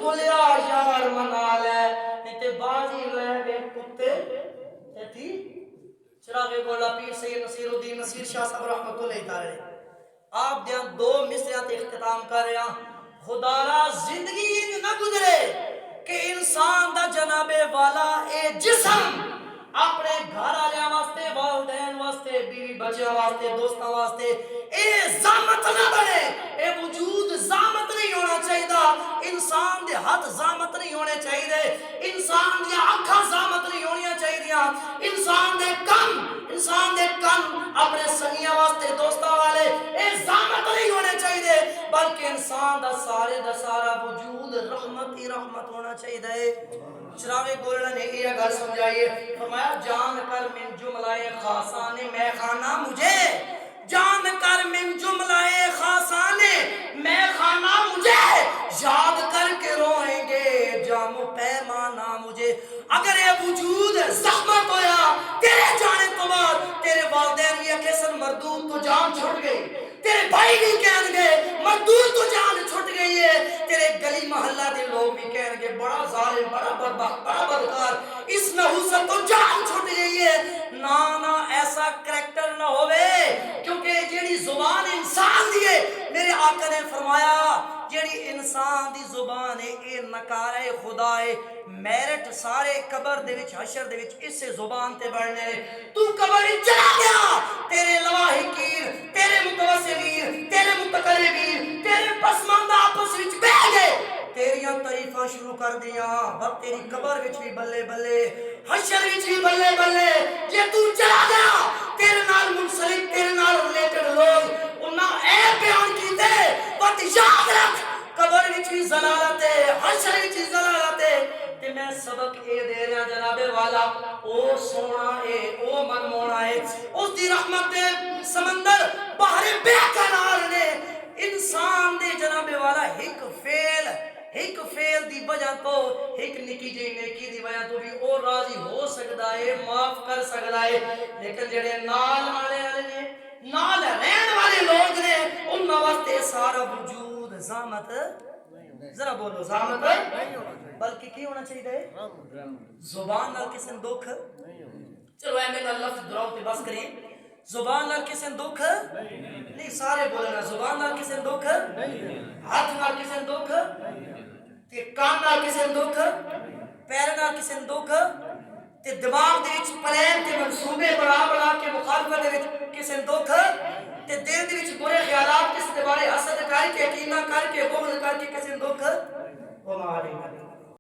بولیا یار منا لے نہیں تے بازی لے گئے کتے تے تھی چراغ گولا پیر سید نصیر الدین نصیر شاہ صاحب رحمت اللہ تعالی آپ دیاں دو مصرعات اختتام کر رہے ہیں خدا را زندگی نہ گزرے کہ انسان دا جناب والا اے جسم اپنے گھر والے واسطے والدین واسطے بیوی بچیاں واسطے دوستاں واسطے اے زامت نہ بنے اے وجود زامت نہیں ہونا چاہیے انسان دے ہاتھ زامت نہیں ہونے چاہیے انسان دی آنکھاں زامت نہیں ہونی چاہیے انسان دے کن اپنے سنگیاں واسطے دوستاں والے اے زامت نہیں ہونے چاہیے بلکہ انسان دا سارا وجود رحمت ہی رحمت ہونا چاہیے چراغ گولڑا نے یہ گل سمجھائیے فرمایا جان کر من جملہ خاصان میں خانہ مجھے جان کر من جملہ خاصان میں خانہ مجھے یاد کر کے روئیں گے جام و پیمانہ مجھے اگر یہ وجود زحمت ہویا تیرے جانے تو بعد تیرے والدین یہ کسن مردود تو جان چھوٹ گئی تیرے بھائی بھی کہن گے مردود تو جان چھوٹ گئی ہے تیرے گلی محلہ دے لوگ بھی کہن گے بڑا ظالم بڑا بدبخت بڑا بدکار اس نحوست تو جان چھوٹ گئی ہے نا ایسا کریکٹر نہ ہوئے کیونکہ جیڑی زبان انسان دیئے میرے آقا نے فرمایا جیڑی انسان دی زبان ہے اے نکارے خدا ہے میرٹ سارے قبر دے وچ حشر دے وچ اس سے زبان تے بڑھنے تو قبر ہی چلا گیا تیرے لواحقین تیرے متوسلین تیرے متقربین تیرے پسماندہ آپس وچ بہ گئے تیریاں تعریفاں شروع کر دیا وقت تیری قبر وچ بھی بلے بلے حشر وچ بھی بلے بلے یہ تو چلا گیا تیرے نال منسلک تیرے نال ریلیٹڈ لوگ انہاں اے بیان کیتے وقت یاد رکھ قبر وچ بھی ضلالت ہے حشر وچ بھی ضلالت ہے تے میں سبق اے دے رہا جناب والا او سونا اے او منمونا ہے اس دی رحمت دے سمندر بحر بے قرار نے انسان دے جناب والا ایک فیل دی وجہ تو ایک نکی جی نیکی دی وجہ تو بھی اور راضی ہو سکتا ہے معاف کر سکتا ہے لیکن جڑے نال آنے والے نے نال رہن والے لوگ نے ان واسطے سارا وجود زامت ذرا بولو زامت بلکہ کی ہونا چاہیے زبان نال کسی دکھ چلو اے میں لفظ دراؤ تے بس کریں زبان نال کسی دکھ نہیں سارے بولنا زبان نال کسی دکھ ہاتھ نال کسی دکھ تے کان نال کسی دکھ پیر نال کسی دکھ تے دماغ دے وچ پلان تے منصوبے بنا کے مخالفت دے وچ کسی دکھ تے دل دے وچ برے خیالات کس دے بارے حسد کر کے کینہ کر کے بغض کر کے کسی دکھ وہ مالے